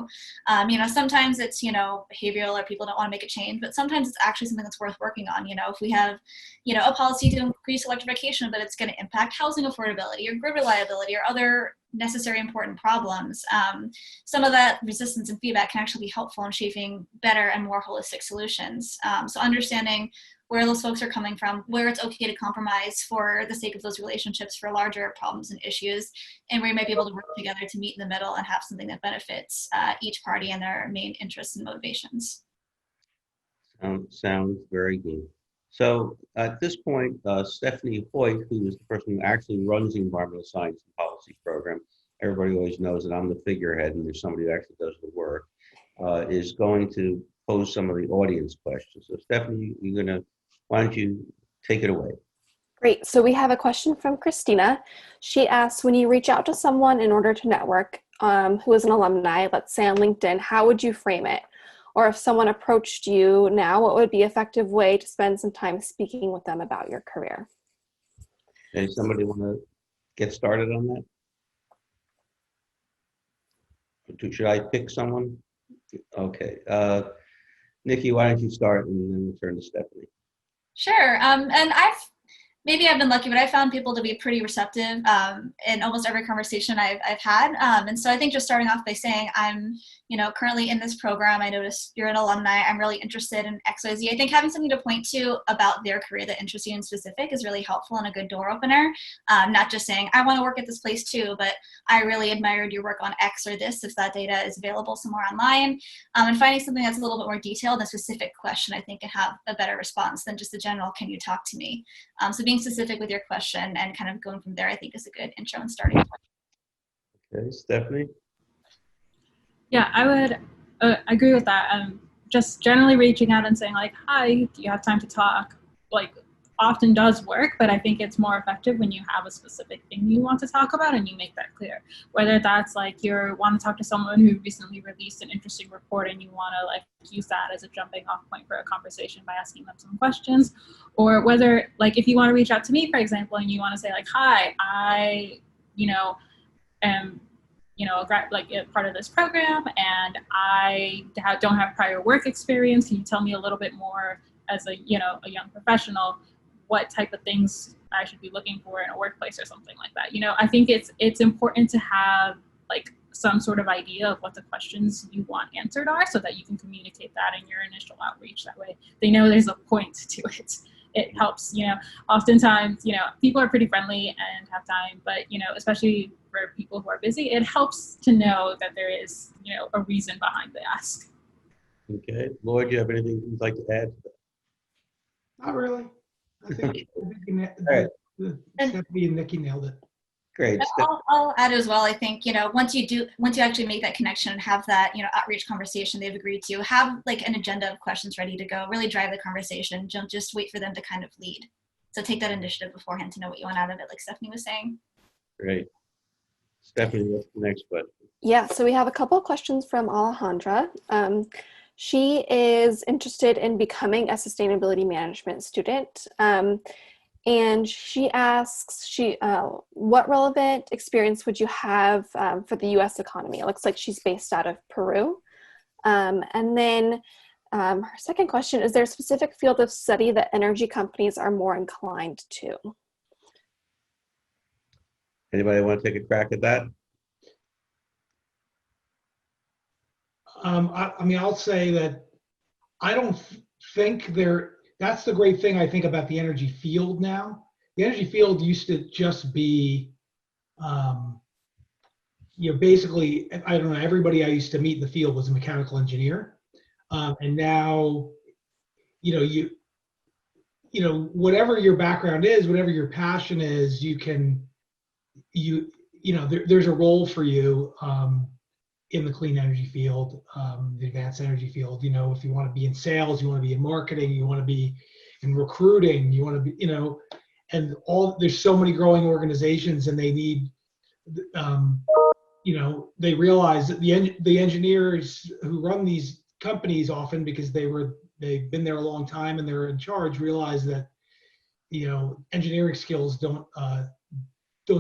Sometimes it's, behavioral, or people don't want to make a change, but sometimes it's actually something that's worth working on. If we have, a policy to increase electrification, but it's going to impact housing affordability or grid reliability or other necessary important problems, some of that resistance and feedback can actually be helpful in shaping better and more holistic solutions. So understanding where those folks are coming from, where it's okay to compromise for the sake of those relationships for larger problems and issues, and where you might be able to work together to meet in the middle and have something that benefits each party and their main interests and motivations. Sounds very good. So at this point, Stephanie Hoyt, who is the person who actually runs the environmental science and policy program, everybody always knows that I'm the figurehead and there's somebody who actually does the work, is going to pose some of the audience questions. So Stephanie, why don't you take it away? Great. So we have a question from Christina. She asks, when you reach out to someone in order to network who is an alumni, let's say on LinkedIn, how would you frame it? Or if someone approached you now, what would be an effective way to spend some time speaking with them about your career? Okay, somebody want to get started on that? Should I pick someone? Okay. Nikki, why don't you start, and then we'll turn to Stephanie. Sure. And I've been lucky, but I found people to be pretty receptive in almost every conversation I've had. And so I think just starting off by saying I'm, currently in this program. I noticed you're an alumni. I'm really interested in XYZ. I think having something to point to about their career that interests you in specific is really helpful and a good door opener. Not just saying, I want to work at this place too, but I really admired your work on X or this, if that data is available somewhere online. And finding something that's a little bit more detailed and a specific question, I think, can have a better response than just a general, can you talk to me? So being specific with your question and kind of going from there, I think, is a good intro and starting point. Okay, Stephanie? Yeah, I would agree with that. Just generally reaching out and saying like, hi, do you have time to talk? Like, often does work, but I think it's more effective when you have a specific thing you want to talk about and you make that clear. Whether that's like you want to talk to someone who recently released an interesting report and you want to like use that as a jumping off point for a conversation by asking them some questions, or whether like if you want to reach out to me, for example, and you want to say like, hi, I, am like a part of this program and I don't have prior work experience. Can you tell me a little bit more as a young professional, what type of things I should be looking for in a workplace or something like that? I think it's important to have like some sort of idea of what the questions you want answered are so that you can communicate that in your initial outreach. That way they know there's a point to it. It helps, oftentimes, people are pretty friendly and have time, but, especially for people who are busy, it helps to know that there is, a reason behind the ask. Okay. Llyod, do you have anything you'd like to add? Not really. I think Stephanie and Nikki nailed it. Great. I'll add as well. I think, once you actually make that connection and have that, outreach conversation they've agreed to, have like an agenda of questions ready to go, really drive the conversation. Don't just wait for them to kind of lead. So take that initiative beforehand to know what you want out of it, like Stephanie was saying. Great. Stephanie, what's the next question? Yeah, so we have a couple of questions from Alejandra. She is interested in becoming a sustainability management student. And she asks, what relevant experience would you have for the U.S. economy? It looks like she's based out of Peru. And then her second question, is there a specific field of study that energy companies are more inclined to? Anybody want to take a crack at that? I'll say that I don't think that's the great thing I think about the energy field now. The energy field used to just be, basically, I don't know, everybody I used to meet in the field was a mechanical engineer. And now, you whatever your background is, whatever your passion is, there's a role for you in the clean energy field, the advanced energy field. If you want to be in sales, you want to be in marketing, you want to be in recruiting, you want to be, and there's so many growing organizations, and they need, they realize that the engineers who run these companies, often because they've been there a long time and they're in charge, realize that engineering skills don't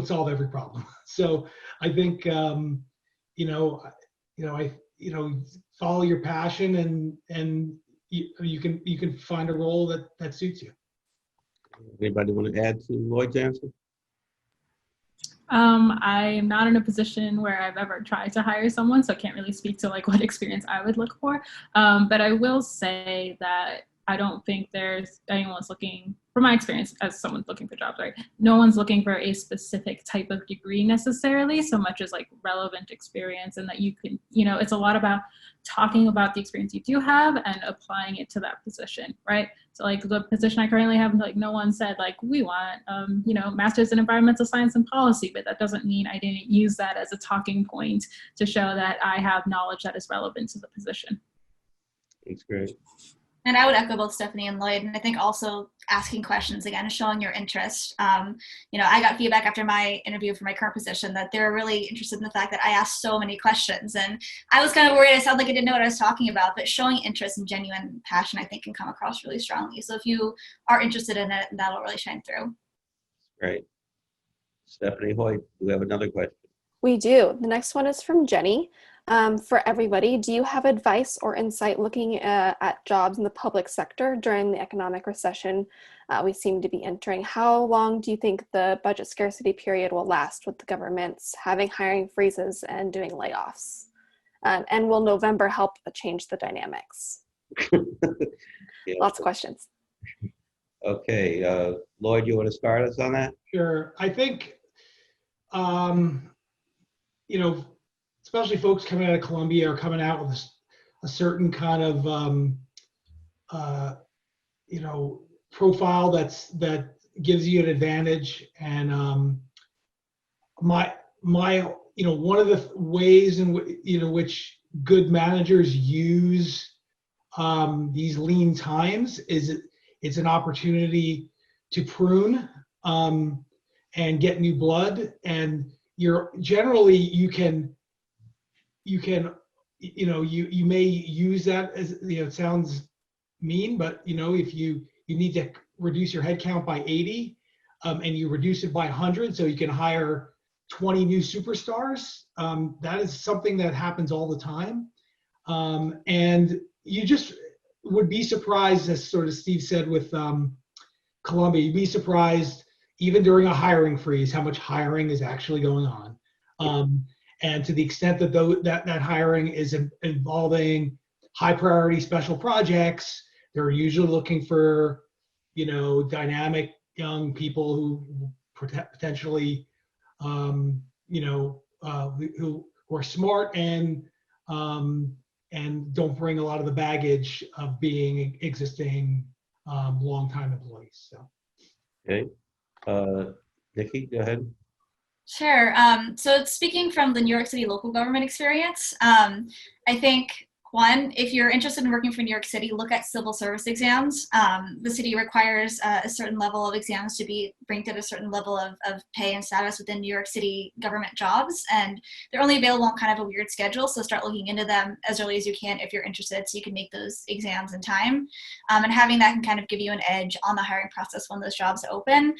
solve every problem. So I think follow your passion, and you can find a role that suits you. Anybody want to add to Llyod's answer? I am not in a position where I've ever tried to hire someone, so I can't really speak to what experience I would look for. But I will say that I don't think there's anyone's looking, from my experience as someone looking for jobs, right? No one's looking for a specific type of degree necessarily, so much as relevant experience, and that you can, it's a lot about talking about the experience you do have and applying it to that position, right? So the position I currently have, no one said we want, master's in environmental science and policy, but that doesn't mean I didn't use that as a talking point to show that I have knowledge that is relevant to the position. That's great. And I would echo both Stephanie and Llyod, and I think also asking questions again and showing your interest. I got feedback after my interview for my current position that they were really interested in the fact that I asked so many questions, and I was kind of worried I sounded like I didn't know what I was talking about. But showing interest and genuine passion, I think, can come across really strongly. So if you are interested in it, that'll really shine through. Great. Stephanie Hoyt, do we have another question? We do. The next one is from Jenny. For everybody, do you have advice or insight looking at jobs in the public sector during the economic recession we seem to be entering? How long do you think the budget scarcity period will last with the governments having hiring freezes and doing layoffs? And will November help change the dynamics? Yeah. Lots of questions. Okay, Llyod, you want to start us on that? Sure. I think, especially folks coming out of Columbia are coming out with a certain kind of, profile that gives you an advantage. And one of the ways in which good managers use these lean times is it's an opportunity to prune and get new blood. And you may use that as, it sounds mean, but if you need to reduce your headcount by 80 and you reduce it by 100 so you can hire 20 new superstars, that is something that happens all the time. And you just would be surprised, as sort of Steve said with Columbia, you'd be surprised even during a hiring freeze how much hiring is actually going on. And to the extent that that hiring is involving high priority special projects, they're usually looking for, dynamic young people who potentially, who are smart and don't bring a lot of the baggage of being existing longtime employees. So. Okay, Nikki, go ahead. Sure. So speaking from the New York City local government experience, I think, one, if you're interested in working for New York City, look at civil service exams. The city requires a certain level of exams to be ranked at a certain level of pay and status within New York City government jobs. And they're only available on kind of a weird schedule. So start looking into them as early as you can if you're interested, so you can make those exams in time. And having that can kind of give you an edge on the hiring process when those jobs open.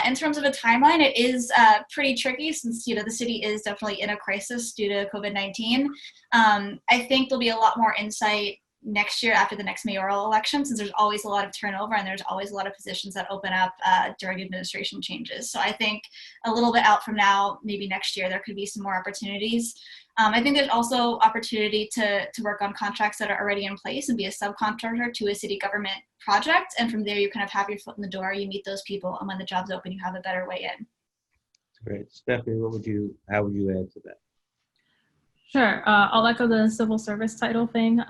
In terms of a timeline, it is pretty tricky since the city is definitely in a crisis due to COVID-19. I think there'll be a lot more insight next year after the next mayoral election, since there's always a lot of turnover and there's always a lot of positions that open up during administration changes. So I think a little bit out from now, maybe next year, there could be some more opportunities. I think there's also opportunity to work on contracts that are already in place and be a subcontractor to a city government project. And from there, you kind of have your foot in the door, you meet those people, and when the job's open, you have a better way in. Great. Stephanie, how would you add to that? Sure. I'll echo the civil service title thing,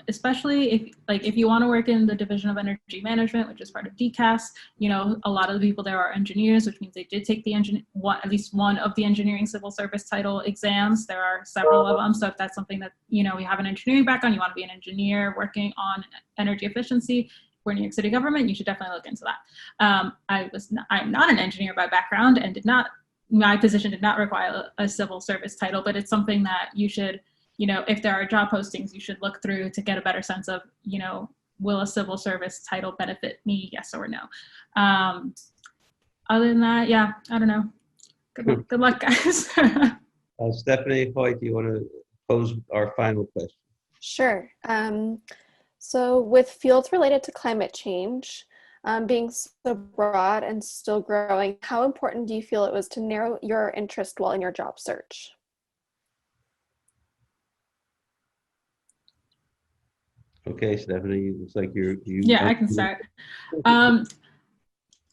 especially if you want to work in the Division of Energy Management, which is part of DCAS. A lot of the people there are engineers, which means they did take at least one of the engineering civil service title exams. There are several of them. So if that's something that, you have an engineering background, you want to be an engineer working on energy efficiency for New York City government, you should definitely look into that. I'm not an engineer by background and my position did not require a civil service title, but it's something that you should, if there are job postings, you should look through to get a better sense of, will a civil service title benefit me, yes or no? Other than that, yeah, I don't know. Good luck, guys. Stephanie Hoyt, do you want to pose our final question? Sure. So with fields related to climate change, being so broad and still growing, how important do you feel it was to narrow your interest while in your job search? Okay, Stephanie, it looks like you. Yeah, I can start.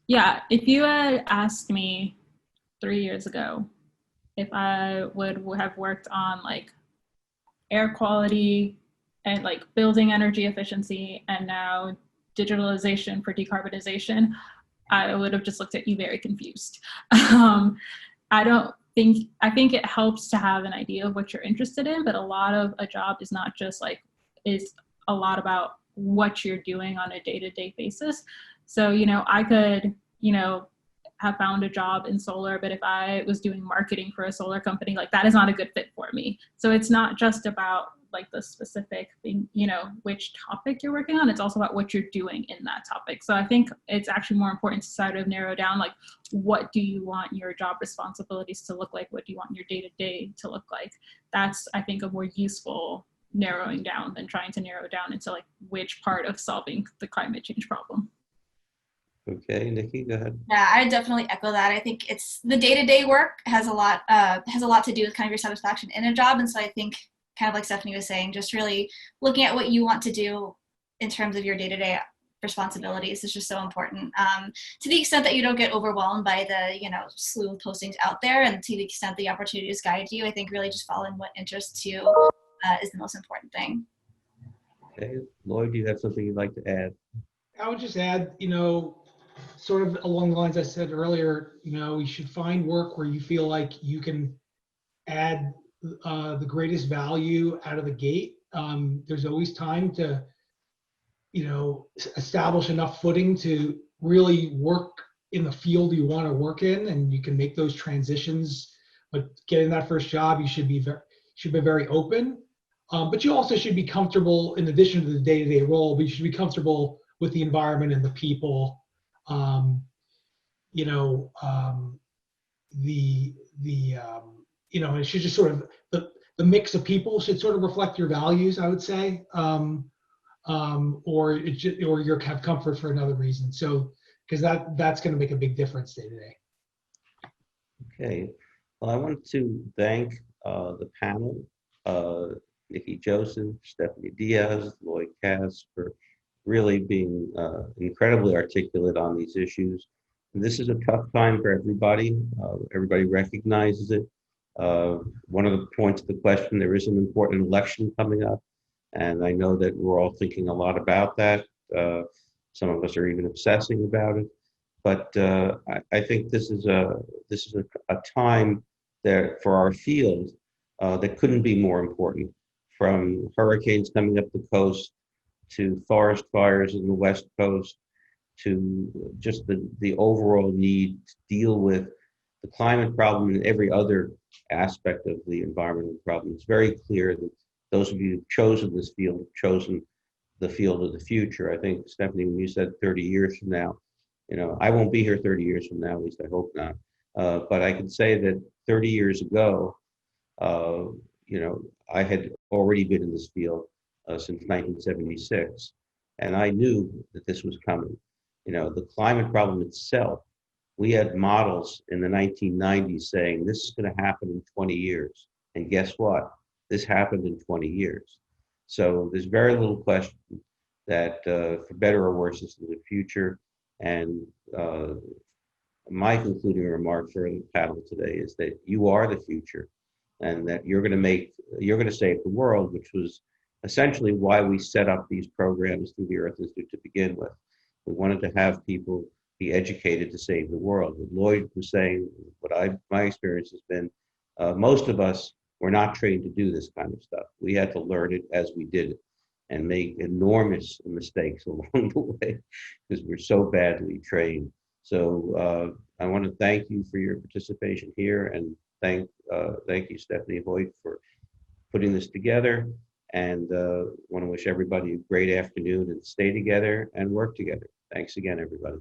Yeah, if you had asked me 3 years ago if I would have worked on air quality and building energy efficiency and now digitalization for decarbonization, I would have just looked at you very confused. I think it helps to have an idea of what you're interested in, but a lot of a job is not just is a lot about what you're doing on a day-to-day basis. So, I could, have found a job in solar, but if I was doing marketing for a solar company, that is not a good fit for me. So it's not just about the specific thing, which topic you're working on. It's also about what you're doing in that topic. So I think it's actually more important to sort of narrow down, what do you want your job responsibilities to look like? What do you want your day-to-day to look like? That's, I think, a more useful narrowing down than trying to narrow down into which part of solving the climate change problem. Okay, Nikki, go ahead. Yeah, I definitely echo that. I think it's the day-to-day work has a lot to do with kind of your satisfaction in a job. And so I think, kind of like Stephanie was saying, just really looking at what you want to do in terms of your day-to-day responsibilities is just so important. To the extent that you don't get overwhelmed by the, slew of postings out there, and to the extent the opportunities guide you, I think really just following what interests you is the most important thing. Okay, Llyod, do you have something you'd like to add? I would just add, sort of along the lines I said earlier, you should find work where you feel like you can add the greatest value out of the gate. There's always time to, establish enough footing to really work in the field you want to work in, and you can make those transitions. But getting that first job, you should be very open. But you also should be comfortable, in addition to the day-to-day role, but you should be comfortable with the environment and the people. It should just sort of, the mix of people should sort of reflect your values, I would say, or you have comfort for another reason. So, because that's going to make a big difference day to day. Okay, well, I want to thank the panel, Nikki Joseph, Stephanie Diaz, Llyod Kass, for really being incredibly articulate on these issues. And this is a tough time for everybody. Everybody recognizes it. One of the points of the question, there is an important election coming up, and I know that we're all thinking a lot about that. Some of us are even obsessing about it. But I think this is a time that for our field that couldn't be more important. From hurricanes coming up the coast, to forest fires in the West Coast, to just the overall need to deal with the climate problem and every other aspect of the environmental problem. It's very clear that those of you who've chosen this field have chosen the field of the future. I think, Stephanie, when you said 30 years from now, I won't be here 30 years from now, at least I hope not. But I can say that 30 years ago, I had already been in this field since 1976, and I knew that this was coming. The climate problem itself, we had models in the 1990s saying this is going to happen in 20 years, And guess what? This happened in 20 years. So there's very little question that for better or worse, this is the future. And my concluding remark for the panel today is that you are the future, and that you're going to save the world, which was essentially why we set up these programs through the Earth Institute to begin with. We wanted to have people be educated to save the world. What Llyod was saying, my experience has been, most of us were not trained to do this kind of stuff. We had to learn it as we did it and make enormous mistakes along the way because we're so badly trained. So I want to thank you for your participation here, and thank you, Stephanie Hoyt, for putting this together. And want to wish everybody a great afternoon, and stay together and work together. Thanks again, everybody.